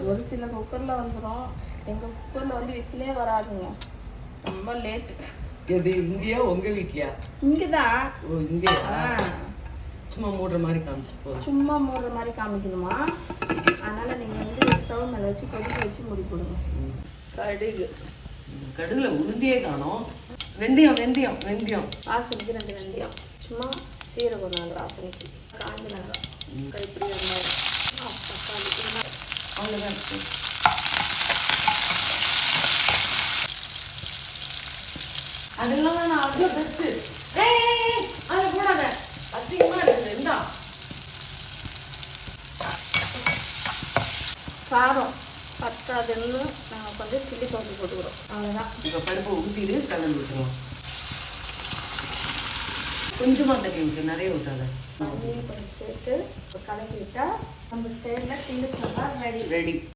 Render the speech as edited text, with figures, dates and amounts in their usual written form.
ஒரு சில குக்கரில் வந்துடும், எங்கள் குக்கரில் வந்து விசிலே வராதுங்க, ரொம்ப லேட்டு. எது இங்கேயா உங்கள் வீட்லையா? இங்கே தான். ஓ இங்கேயா? சும்மா மூடுற மாதிரி காமிச்சிட்டு சும்மா மூடுற மாதிரி காமிக்கணுமா? அதனால் நீங்கள் வந்து ஸ்டவ் மேலே வச்சு கொதிக்க வச்சு மூடி போடுங்க. கடுகு, கடுகுல உளுந்தியே காணும். வெந்தயம் வெந்தயம் வெந்தயம் வாசனைக்கு 2 வெந்தயம், சும்மா சீரகம் 4 வாசனைக்கு, காஞ்ச மிளகாய், கைப்பிடி வெங்காயம், தக்காளி, அவ்வளோதான் இருக்கு. அதெல்லாம் நான் அவ்வளோ பெருசு. அதை போடாத, அசிங்கமா இருக்குது. இந்தா காரம் பத்தாதுன்னு நாங்கள் கொஞ்சம் சில்லி பவுடர் போட்டுக்கிறோம், அவ்வளோதான். இப்போ பருப்பு ஊற்றிட்டு கலந்து விட்டுருவோம். கொஞ்சமாக தண்ணி விட்டு, நிறைய விட்டாத. தண்ணி கொஞ்சம் சேர்த்து கலக்கி விட்டால் நம்ம ஸ்டைலில் சில்லி சாம்பார் ரெடி.